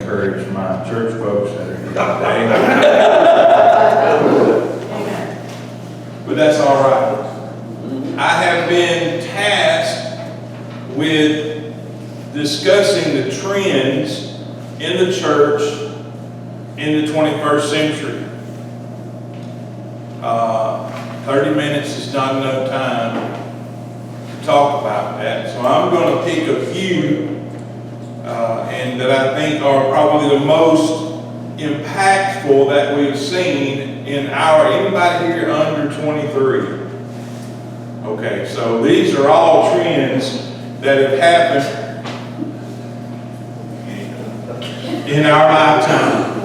encourage my church folks that are here today. But that's all right. I have been tasked with discussing the trends in the church in the 21st century. 30 minutes is not enough time to talk about that. So I'm going to pick a few and that I think are probably the most impactful that we've seen in anybody here under 23? Okay, so these are all trends that have happened in our lifetime.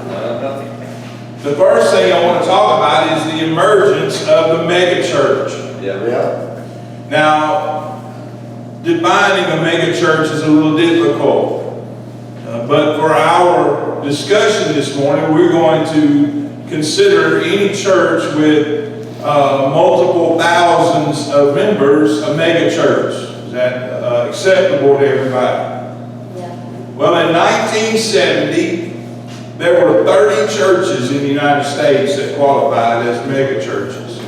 The first thing I want to talk about is the emergence of the megachurch. Yeah. Now, defining a megachurch is a little difficult. But for our discussion this morning, we're going to consider any church with multiple thousands of members a megachurch. Is that acceptable to everybody? Yeah. Well, in 1970, there were 30 churches in the United States that qualified as megachurches.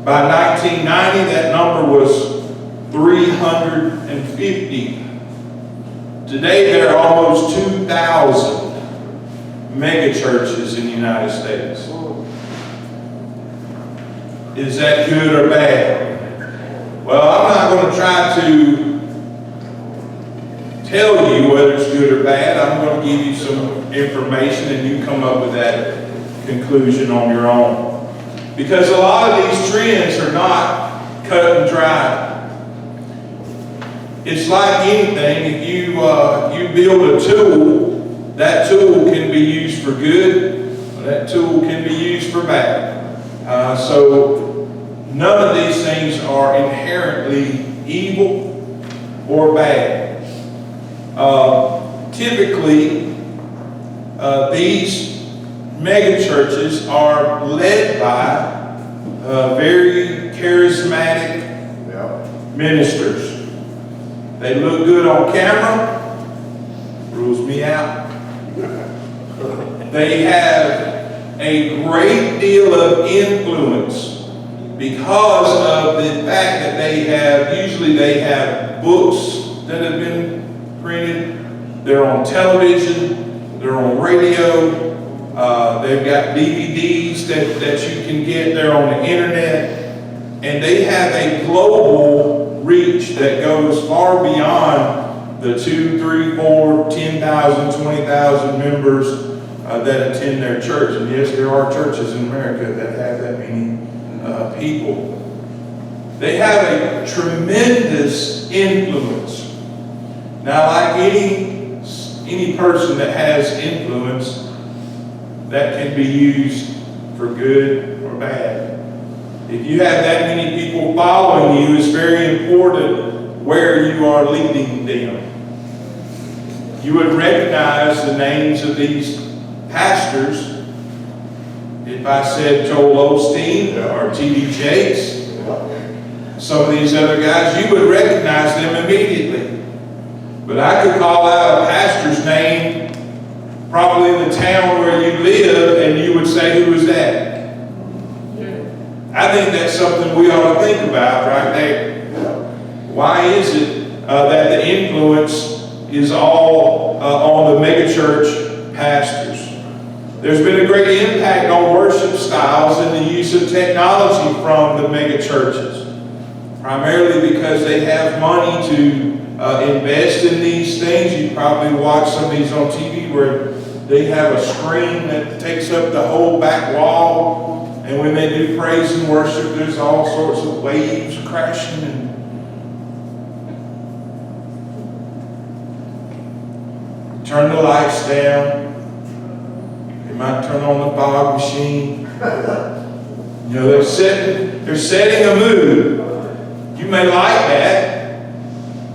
By 1990, that number was 350. Today, there are almost 2,000 megachurches in the United States. Is that good or bad? Well, I'm not going to try to tell you whether it's good or bad. I'm going to give you some information and you come up with that conclusion on your own. Because a lot of these trends are not cut and dry. It's like anything. If you build a tool, that tool can be used for good, or that tool can be used for bad. So none of these things are inherently evil or bad. Typically, these megachurches are led by very charismatic ministers. They look good on camera, rules me out. They have a great deal of influence because of the fact that usually they have books that have been printed, they're on television, they're on radio, they've got DVDs that you can get, they're on the internet, and they have a global reach that goes far beyond the 2, 3, 4, 10,000, 20,000 members that attend their church. And yes, there are churches in America that have that many people. They have a tremendous influence. Now, like any person that has influence, that can be used for good or bad. If you have that many people following you, it's very important where you are leading them. You would recognize the names of these pastors if I said Joel Osteen or T.D. Jakes. Some of these other guys, you would recognize them immediately. But I could call out a pastor's name probably in the town where you live and you would say, who is that? I think that's something we ought to think about right there. Why is it that the influence is all on the megachurch pastors? There's been a great impact on worship styles and the use of technology from the megachurches, primarily because they have money to invest in these things. You probably watch some of these on TV where they have a screen that takes up the whole back wall. And when they do praise and worship, there's all sorts of waves crashing. And turn the lights down. They might turn on the fog machine. You know, they're setting a mood. You may like that.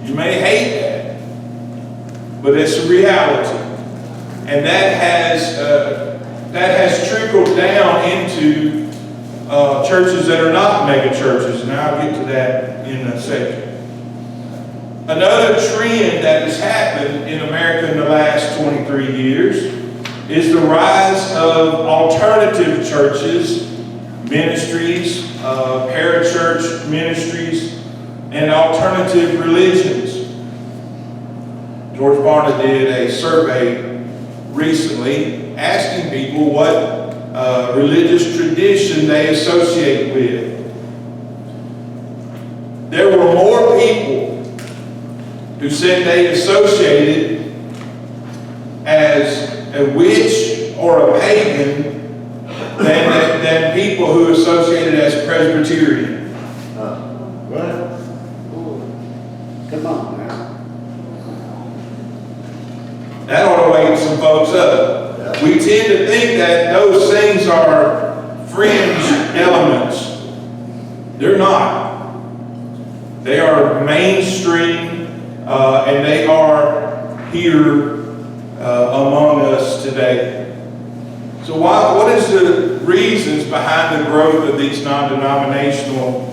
You may hate that. But it's a reality. And that has trickled down into churches that are not mega churches, and I'll get to that in a second. Another trend that has happened in America in the last 23 years is the rise of alternative churches, ministries, parachurch ministries, and alternative religions. George Barna did a survey recently asking people what religious tradition they associate with. There were more people who said they associated as a witch or a pagan than people who associated as Presbyterian. Well, come on now. That ought to wake some folks up. Yeah. We tend to think that those things are fringe elements. They're not. They are mainstream, and they are here among us today. So what is the reasons behind the growth of these non-denominational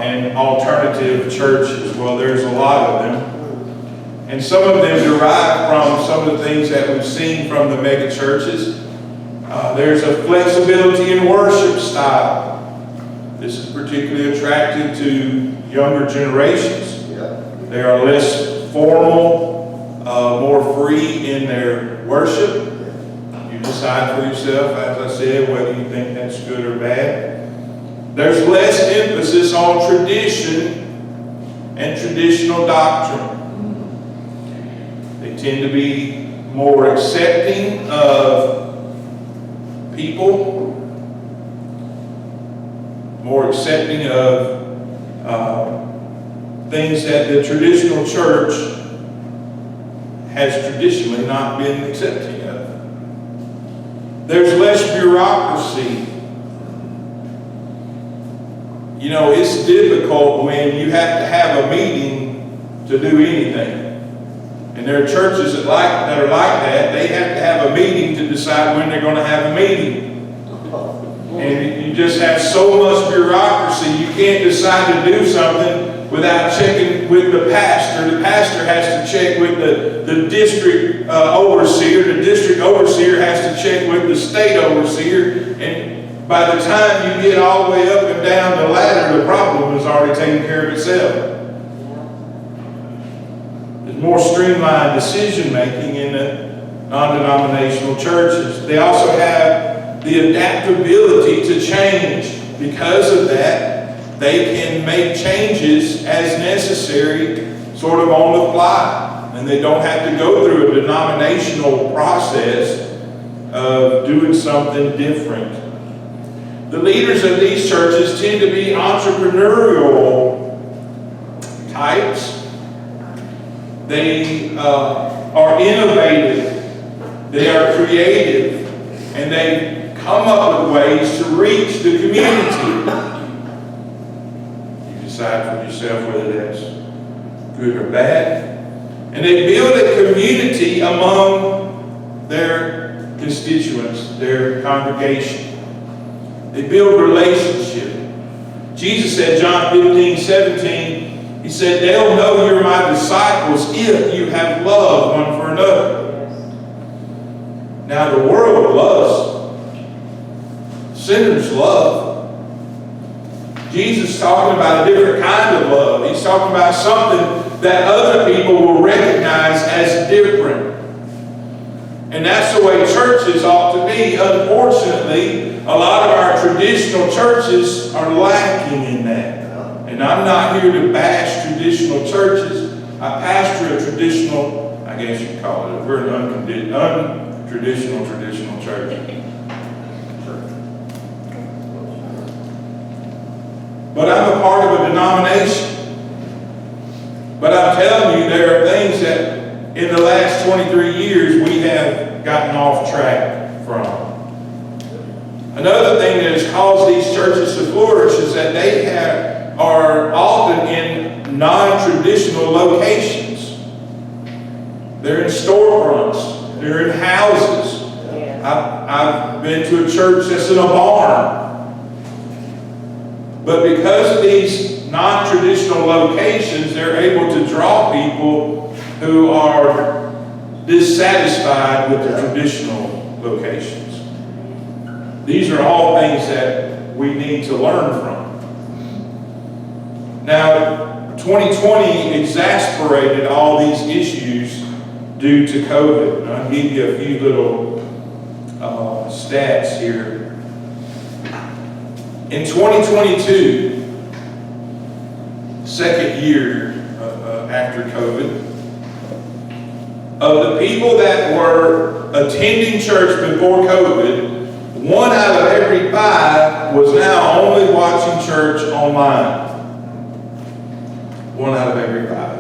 and alternative churches? Well, there's a lot of them. And some of them derive from some of the things that we've seen from the mega churches. There's a flexibility in worship style. This is particularly attractive to younger generations. Yeah. They are less formal, more free in their worship. You decide for yourself, as I said, whether you think that's good or bad. There's less emphasis on tradition and traditional doctrine. They tend to be more accepting of people, more accepting of things that the traditional church has traditionally not been accepting of. There's less bureaucracy. You know, it's difficult when you have to have a meeting to do anything. And there are churches that are like that. They have to have a meeting to decide when they're going to have a meeting. And you just have so much bureaucracy, you can't decide to do something without checking with the pastor. The pastor has to check with the district overseer. The district overseer has to check with the state overseer. And by the time you get all the way up and down the ladder, the problem is already taken care of itself. There's more streamlined decision making in the non-denominational churches. They also have the adaptability to change. Because of that, they can make changes as necessary, sort of on the fly. And they don't have to go through a denominational process of doing something different. The leaders of these churches tend to be entrepreneurial types. They are innovative. They are creative. And they come up with ways to reach the community. You decide for yourself whether that's good or bad. And they build a community among their constituents, their congregation. They build relationship. Jesus said, John 15:17, he said, they'll know you're my disciples if you have love one for another. Now the world loves. Sinners love. Jesus is talking about a different kind of love. He's talking about something that other people will recognize as different. And that's the way churches ought to be. Unfortunately, a lot of our traditional churches are lacking in that. And I'm not here to bash traditional churches. I pastor a traditional, I guess you'd call it, we're an untraditional church. But I'm a part of a denomination. But I'm telling you, there are things that in the last 23 years we have gotten off track from. Another thing that has caused these churches to flourish is that they are often in non-traditional locations. They're in storefronts. They're in houses. I've been to a church that's in a barn. But because of these non-traditional locations, they're able to draw people who are dissatisfied with the traditional locations. These are all things that we need to learn from. Now, 2020 exasperated all these issues due to COVID. And I'll give you a few little stats here. In 2022, second year after COVID, of the people that were attending church before COVID, 1 out of every 5 was now only watching church online. 1 out of every 5.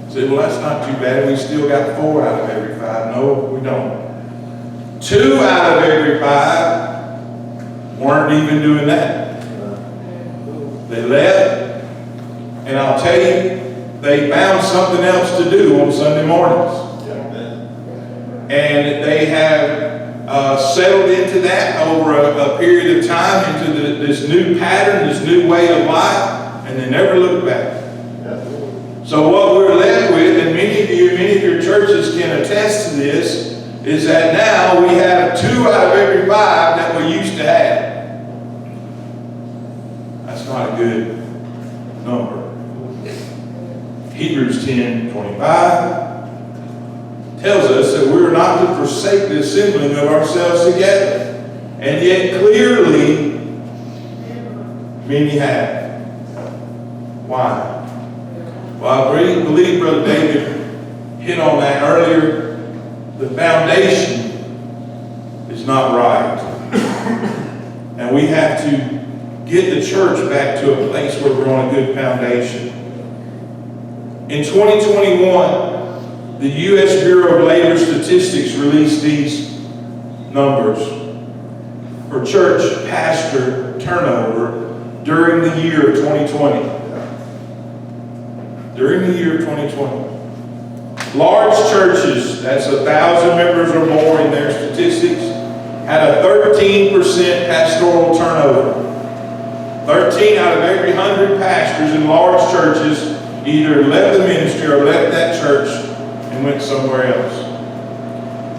You say, well, that's not too bad. We still got 4 out of every 5. No, we don't. 2 out of every 5 weren't even doing that. They left, and I'll tell you, they found something else to do on Sunday mornings. And they have settled into that over a period of time, into this new pattern, this new way of life, and they never looked back. So what we're left with, and many of your churches can attest to this, is that now we have 2 out of every 5 that we used to have. That's not a good number. Hebrews 10:25 tells us that we're not to forsake the assembling of ourselves together. And yet clearly, many have. Why? Well, I believe Brother David hit on that earlier. The foundation is not right. And we have to get the church back to a place where we're on a good foundation. In 2021, the U.S. Bureau of Labor Statistics released these numbers for church pastor turnover during the year of 2020. During the year of 2020. Large churches, that's 1,000 members or more in their statistics, had a 13% pastoral turnover. 13 out of every 100 pastors in large churches either left the ministry or left that church and went somewhere else.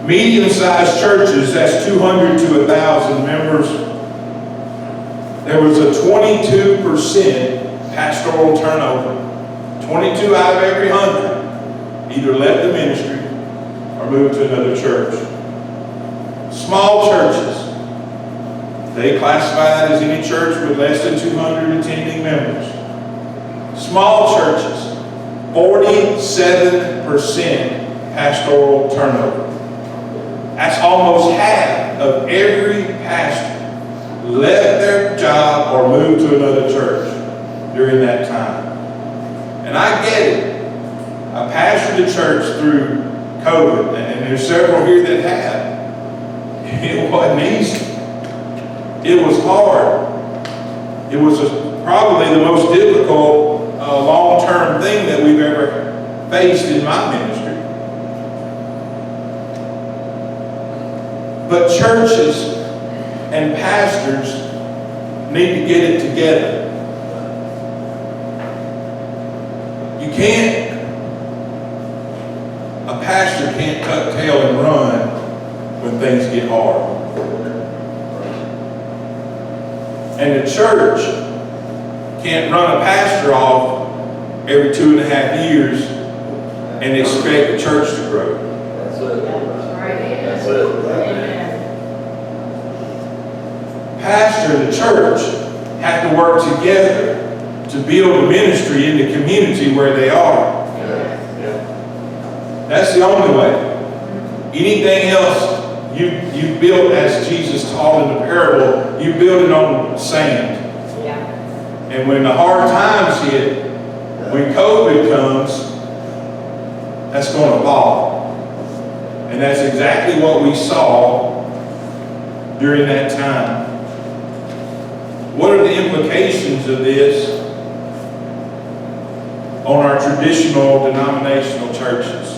Medium-sized churches, that's 200 to 1,000 members, there was a 22% pastoral turnover. 22 out of every 100 either left the ministry or moved to another church. Small churches, they classify that as any church with less than 200 attending members. Small churches, 47% pastoral turnover. That's almost half of every pastor left their job or moved to another church during that time. And I get it. I pastored a church through COVID, and there's several here that have. It wasn't easy. It was hard. It was probably the most difficult long-term thing that we've ever faced in my ministry. But churches and pastors need to get it together. You can't, a pastor can't tuck tail and run when things get hard. And the church can't run a pastor off every 2.5 years and expect the church to grow. That's it. That's it. Pastor and the church have to work together to build a ministry in the community where they are. That's the only way. Anything else you build, as Jesus taught in the parable, you build it on sand. And when the hard times hit, when COVID comes, that's going to fall. And that's exactly what we saw during that time. What are the implications of this on our traditional denominational churches?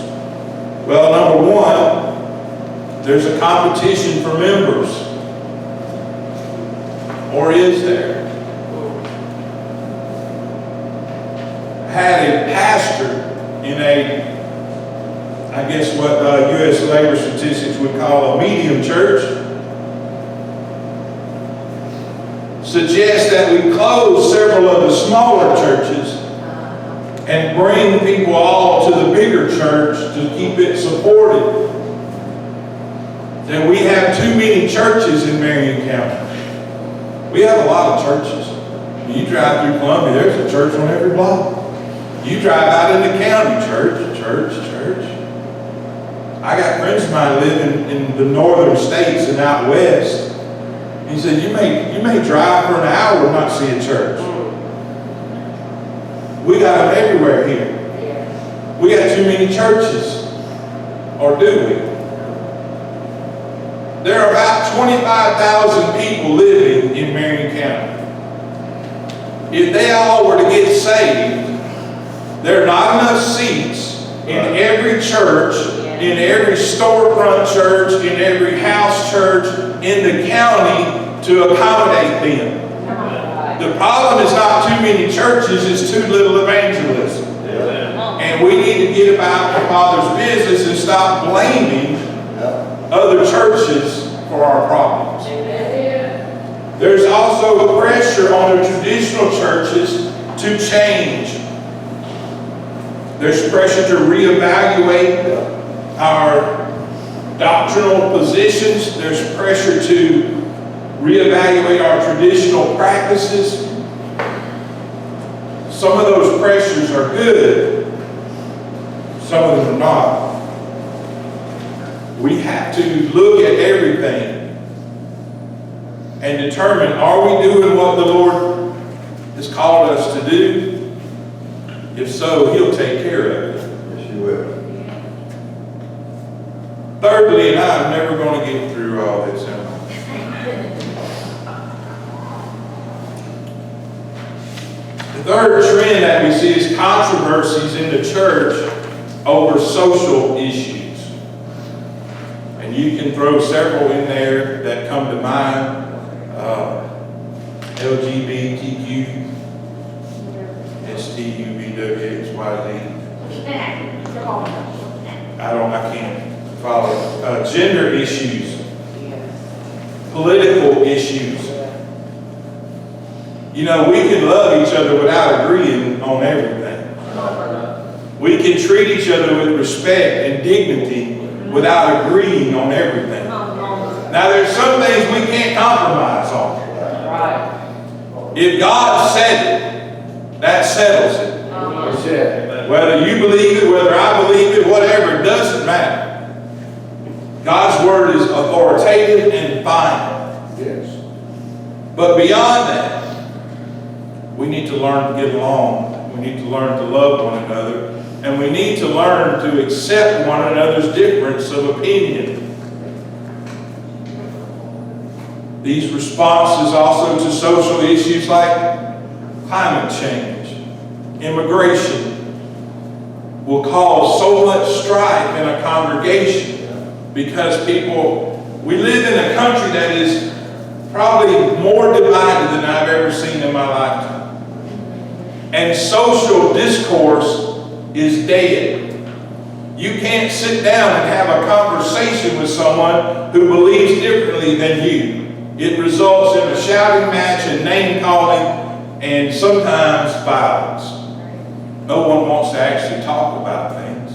Well, number one, there's a competition for members. Or is there? had a pastor in I guess what U.S. labor statistics would call a medium church, suggest that we close several of the smaller churches and bring people all to the bigger church to keep it supported. That we have too many churches in Marion County. We have a lot of churches. You drive through Columbia, there's a church on every block. You drive out in the county, church. I got friends of mine living in the northern states and out west. He said, you may drive for an hour and not see a church. We got them everywhere here. We got too many churches. Or do we? There are about 25,000 people living in Marion County. If they all were to get saved, there are not enough seats in every church, in every storefront church, in every house church in the county to accommodate them. The problem is not too many churches, it's too little evangelism. And we need to get about the Father's business and stop blaming other churches for our problems. There's also pressure on the traditional churches to change. There's pressure to reevaluate our doctrinal positions. There's pressure to reevaluate our traditional practices. Some of those pressures are good. Some of them are not. We have to look at everything and determine, are we doing what the Lord has called us to do? If so, He'll take care of it. Yes, He will. Thirdly, and I'm never going to get through all this, am I? The third trend that we see is controversies in the church over social issues. And you can throw several in there that come to mind. LGBTQ, STUBWXYZ. I can't follow. Gender issues. Political issues. You know, we can love each other without agreeing on everything. We can treat each other with respect and dignity without agreeing on everything. Now, there's some things we can't compromise on. If God said it, that settles it. Whether you believe it, whether I believe it, whatever, it doesn't matter. God's word is authoritative and final. Yes. But beyond that, we need to learn to get along. We need to learn to love one another. And we need to learn to accept one another's difference of opinion. These responses also to social issues like climate change, immigration, will cause so much strife in a congregation because we live in a country that is probably more divided than I've ever seen in my lifetime. And social discourse is dead. You can't sit down and have a conversation with someone who believes differently than you. It results in a shouting match and name calling and sometimes violence. No one wants to actually talk about things.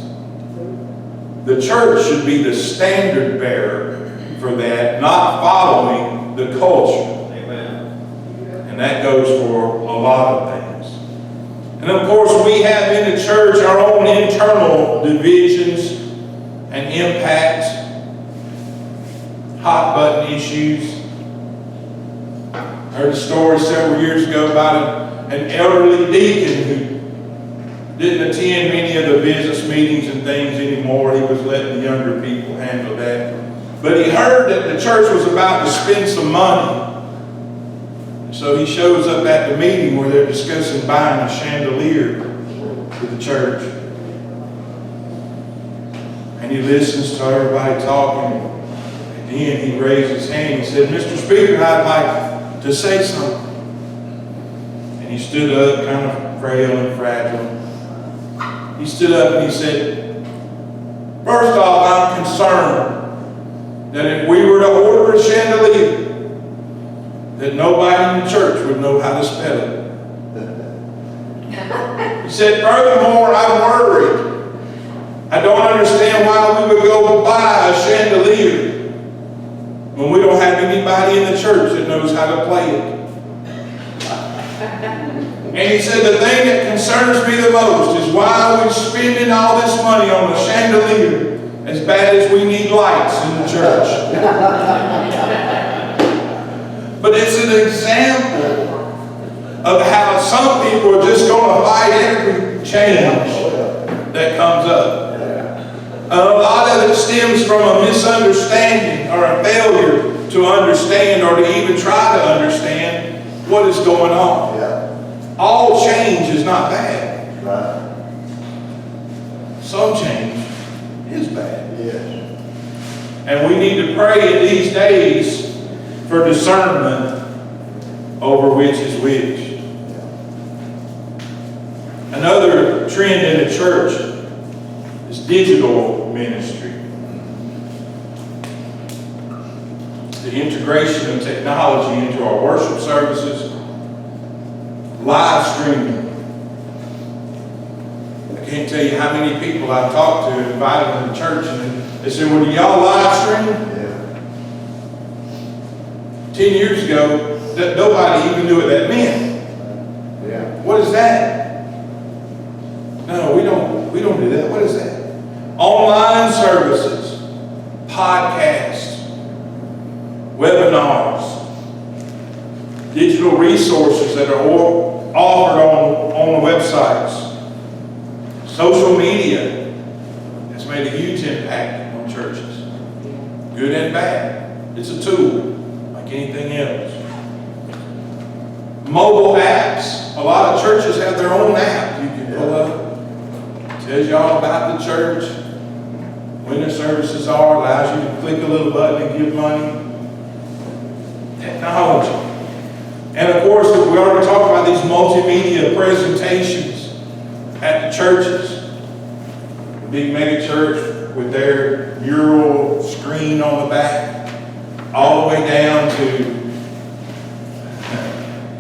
The church should be the standard bearer for that, not following the culture. Amen. And that goes for a lot of things. And of course, we have in the church our own internal divisions and impacts, hot button issues. I heard a story several years ago about an elderly deacon who didn't attend many of the business meetings and things anymore. He was letting the younger people handle that. But he heard that the church was about to spend some money. So he shows up at the meeting where they're discussing buying a chandelier for the church. And he listens to everybody talking. At the end, he raised his hand. He said, "Mr. Speaker, I'd like to say something." And he stood up, kind of frail and fragile. he stood up and he said, first off, I'm concerned that if we were to order a chandelier, that nobody in the church would know how to spell it. He said, furthermore, I'm worried. I don't understand why we would go buy a chandelier when we don't have anybody in the church that knows how to play it. And he said, the thing that concerns me the most is why we're spending all this money on a chandelier as bad as we need lights in the church. But it's an example of how some people are just going to fight every change that comes up. A lot of it stems from a misunderstanding or a failure to understand or to even try to understand what is going on. All change is not bad. Some change is bad. And we need to pray in these days for discernment over which is which. Another trend in the church is digital ministry. The integration of technology into our worship services, live streaming. I can't tell you how many people I've talked to, invited them to church, and they said, well, do y'all live stream? 10 years ago, nobody even knew what that meant. What is that? No, we don't do that. What is that? Online services, podcasts, webinars, digital resources that are offered on the websites. Social media has made a huge impact on churches. Good and bad. It's a tool, like anything else. Mobile apps. A lot of churches have their own app you can pull up. Tells you all about the church, when the services are, allows you to click a little button and give money. Technology. And of course, we already talked about these multimedia presentations at the churches. The big mega church with their mural screen on the back, all the way down to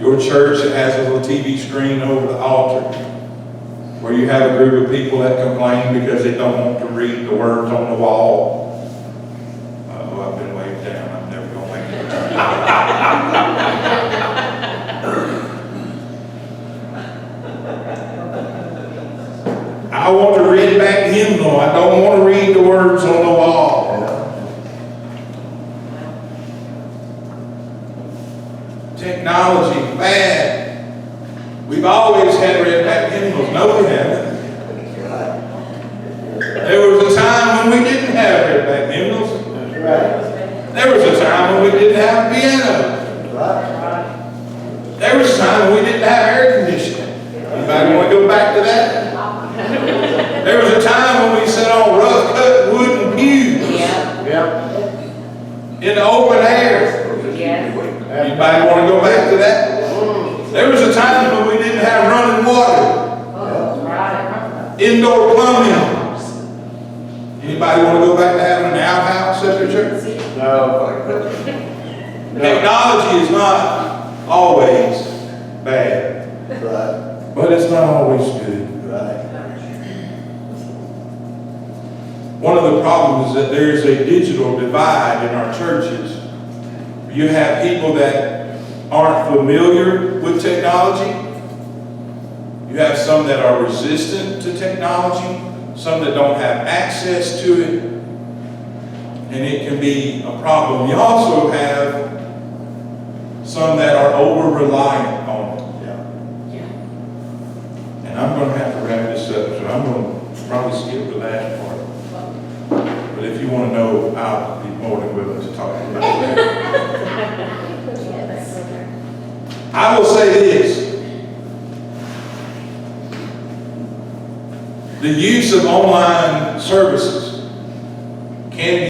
your church that has a little TV screen over the altar, where you have a group of people that complain because they don't want to read the words on the wall. Oh, I've been waved down. I'm never going to make it. I want to read back hymnal. I don't want to read the words on the wall. Technology, bad. We've always had read back hymnals. No, we haven't. There was a time when we didn't have read back hymnals. There was a time when we didn't have piano. There was a time when we didn't have air conditioning. Anybody want to go back to that? There was a time when we sat on rough cut wooden pews in the open air. Anybody want to go back to that? There was a time when we didn't have running water. Indoor plumbing. Anybody want to go back to having an outhouse at their church? No. Technology is not always bad. But it's not always good. One of the problems is that there is a digital divide in our churches. You have people that aren't familiar with technology. You have some that are resistant to technology, some that don't have access to it, and it can be a problem. You also have some that are over-reliant on it. And I'm going to have to wrap this up, so I'm going to probably skip the last part. But if you want to know, I'll be more than willing to talk about that. I will say this. The use of online services can be